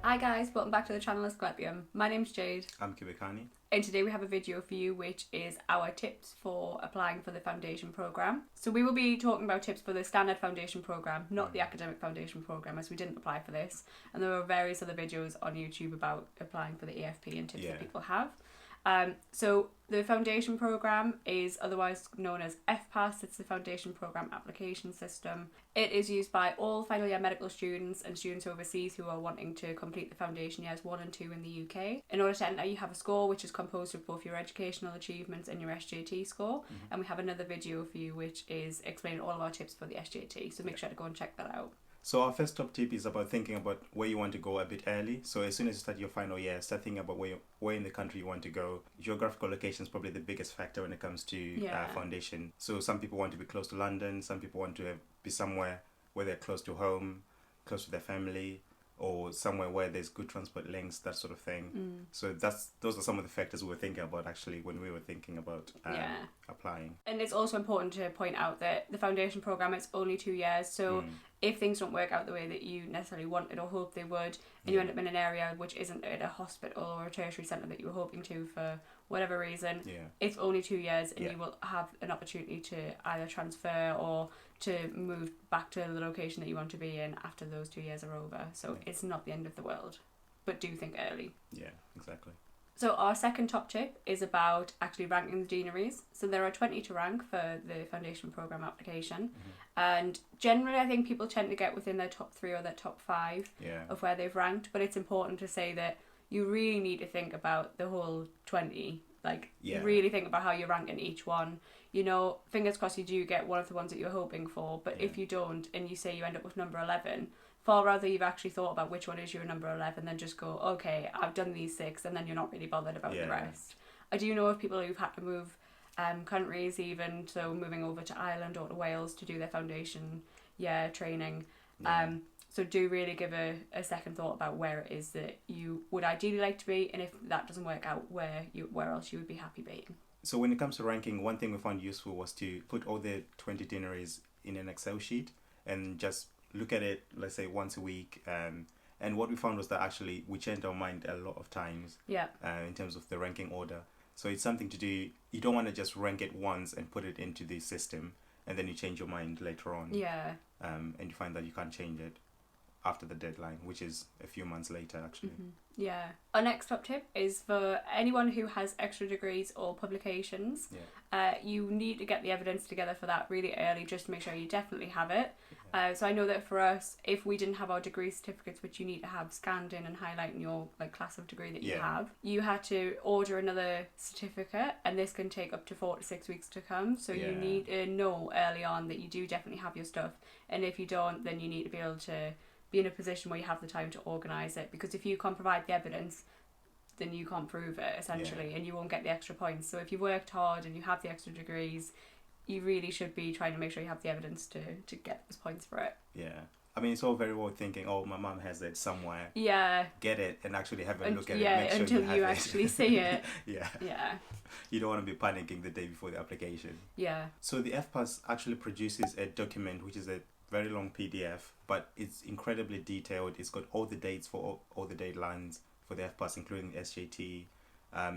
Hi guys, welcome back to the channel Asclepium. My name's Jade. I'm Qubekani. And today we have a video for you which is our tips for applying for the foundation programme. So we will be talking about tips for the standard foundation programme, not the academic foundation programme, as we didn't apply for this. And there are various other videos on YouTube about applying for the AFP and tips that people have. So the foundation programme is otherwise known as FPAS. It's the Foundation Programme Application System. It is used by all final year medical students and students overseas who are wanting to complete the foundation years 1 and 2 in the UK. In order to enter, you have a score which is composed of both your educational achievements and your SJT score. And we have another video for you which is explaining all of our tips for the SJT. So make sure to go and check that out. So our first top tip is about thinking about where you want to go a bit early. So as soon as you start your final year, start thinking about where in the country you want to go. Geographical location is probably the biggest factor when it comes to foundation. So some people want to be close to London, some people want to be somewhere where they're close to home, close to their family, or somewhere where there's good transport links, that sort of thing. So those are some of the factors we were thinking about actually when we were thinking about applying. And it's also important to point out that the foundation programme is only 2 years, so if things don't work out the way that you necessarily wanted or hoped they would, and you end up in an area which isn't at a hospital or a tertiary centre that you were hoping to for whatever reason, it's only 2 years and you will have an opportunity to either transfer or to move back to the location that you want to be in after those 2 years are over. So it's not the end of the world, but do think early. Yeah, exactly. So our second top tip is about actually ranking the deaneries. So there are 20 to rank for the foundation programme application. And generally I think people tend to get within their top 3 or their top 5 of where they've ranked. But it's important to say that you really need to think about the whole 20. Really think about how you rank in each one. You know, fingers crossed you do get one of the ones that you're hoping for. But if you don't and you say you end up with number 11... far rather you've actually thought about which one is your number 11 than just go, okay, I've done these 6, and then you're not really bothered about the rest. I do know of people who've had to move countries even, so moving over to Ireland or to Wales to do their foundation training. So do really give a second thought about where it is that you would ideally like to be, and if that doesn't work out, where else you would be happy being. So when it comes to ranking, one thing we found useful was to put all the 20 deaneries in an Excel sheet and just look at it, let's say once a week, and what we found was that actually we changed our mind a lot of times in terms of the ranking order. So it's something to do, you don't want to just rank it once and put it into the system and then you change your mind later on, and you find that you can't change it after the deadline, which is a few months later actually. Our next top tip is for anyone who has extra degrees or publications. You need to get the evidence together for that really early, just to make sure you definitely have it. So I know that for us, if we didn't have our degree certificates, which you need to have scanned in and highlight in your class of degree that you have, you had to order another certificate, and this can take up to 4 to 6 weeks to come. So you need to know early on that you do definitely have your stuff, and if you don't, then you need to be able to be in a position where you have the time to organise it, because if you can't provide the evidence, then you can't prove it essentially, and you won't get the extra points. So if you worked hard and you have the extra degrees, you really should be trying to make sure you have the evidence to get those points for it. I mean, it's all very well thinking, oh, my mum has it somewhere. Get it and actually have a look at it. Make sure until you actually see it. You don't want to be panicking the day before the application. So the FPAS actually produces a document which is a very long PDF, but it's incredibly detailed. It's got all the dates for all the deadlines for the FPAS, including the SJT.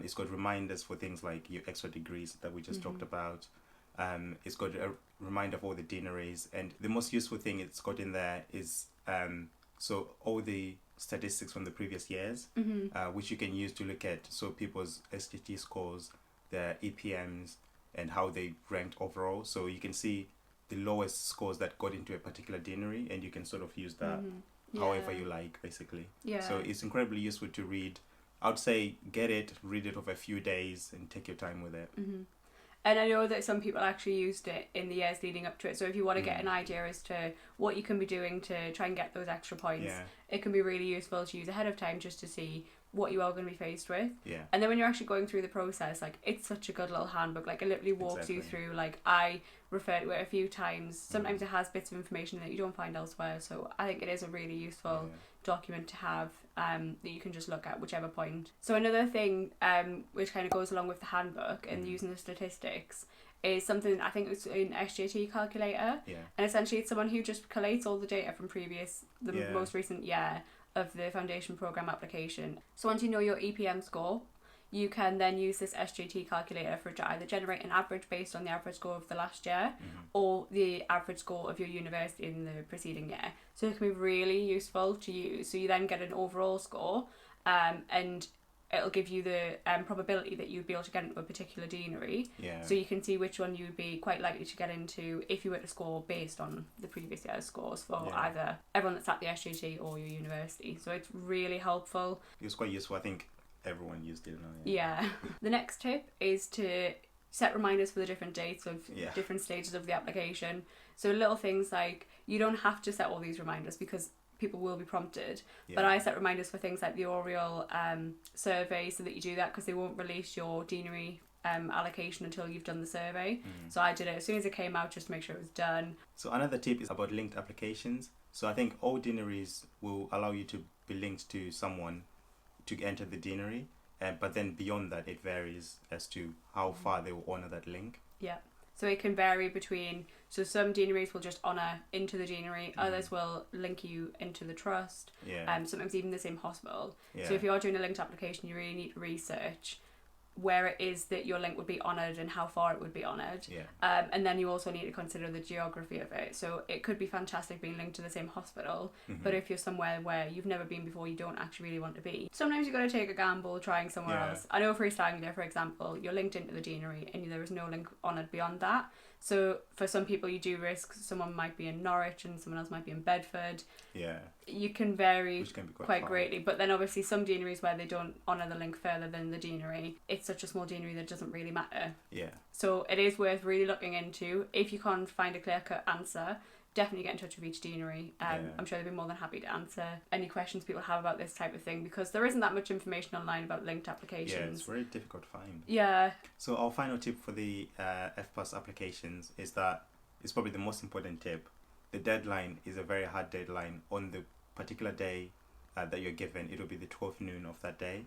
It's got reminders for things like your extra degrees that we just talked about. It's got a reminder of all the deaneries, and the most useful thing it's got in there is so all the statistics from the previous years, which you can use to look at people's SJT scores, their EPMs, and how they ranked overall. So you can see the lowest scores that got into a particular deanery, and you can sort of use that however you like, basically. So it's incredibly useful to read. I would say get it, read it over a few days, and take your time with it. And I know that some people actually used it in the years leading up to it. So if you want to get an idea as to what you can be doing to try and get those extra points, it can be really useful to use ahead of time just to see what you are going to be faced with. And then when you're actually going through the process, it's such a good little handbook. It literally walks you through. I refer to it a few times. Sometimes it has bits of information that you don't find elsewhere. So I think it is a really useful document to have that you can just look at whichever point. So another thing which kind of goes along with the handbook and using the statistics is something, I think it's an SJT calculator. Yeah. And essentially it's someone who just collates all the data from the most recent year of the foundation programme application. So once you know your EPM score, you can then use this SJT calculator for to either generate an average based on the average score of the last year or the average score of your university in the preceding year. So it can be really useful to use. So you then get an overall score, and it'll give you the probability that you'd be able to get into a particular deanery. Yeah. So you can see which one you'd be quite likely to get into if you were to score based on the previous year's scores for either everyone that's at the SJT or your university. So it's really helpful. It's quite useful. I think everyone used it now. Yeah. The next tip is to set reminders for the different dates of different stages of the application. So little things like, you don't have to set all these reminders because people will be prompted, but I set reminders for things like the oral survey so that you do that, because they won't release your deanery allocation until you've done the survey. So I did it as soon as it came out just to make sure it was done. So another tip is about linked applications. So I think all deaneries will allow you to be linked to someone to enter the deanery, but then beyond that it varies as to how far they will honour that link. Yeah. So it can vary between, so some deaneries will just honour into the deanery, others will link you into the trust, sometimes even the same hospital. So if you're doing a linked application, you really need to research where it is that your link would be honoured and how far it would be honoured. And then you also need to consider the geography of it. So it could be fantastic being linked to the same hospital, but if you're somewhere where you've never been before, you don't actually really want to be. Sometimes you've got to take a gamble trying somewhere else. I know for East Anglia, for example, you're linked into the deanery and there is no link honoured beyond that. So for some people you do risk someone might be in Norwich and someone else might be in Bedford. You can vary quite greatly, but then obviously some deaneries where they don't honour the link further than the deanery, it's such a small deanery that it doesn't really matter. So it is worth really looking into. If you can't find a clear-cut answer, definitely get in touch with each deanery. I'm sure they'll be more than happy to answer any questions people have about this type of thing, because there isn't that much information online about linked applications. Yeah, it's very difficult to find. So our final tip for the FPAS applications is that it's probably the most important tip. The deadline is a very hard deadline. On the particular day that you're given, it will be the 12th noon of that day,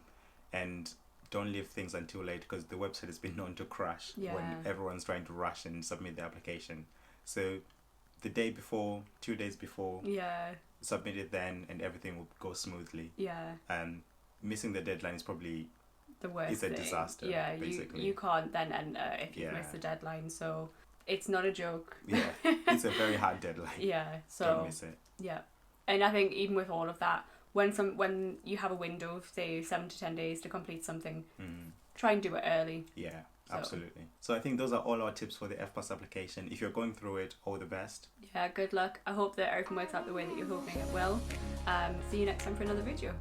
and don't leave things until late, because the website has been known to crash when everyone's trying to rush and submit the application. So the day before, 2 days before, submit it then, and everything will go smoothly. Missing the deadline is probably the worst. It's a disaster. Basically. You can't then enter if you've missed the deadline. So it's not a joke. It's a very hard deadline. So don't miss it. And I think even with all of that, when you have a window of say 7 to 10 days to complete something, try and do it early. Absolutely. So I think those are all our tips for the FPAS application. If you're going through it, all the best. Good luck. I hope that everything works out the way that you're hoping it will. See you next time for another video.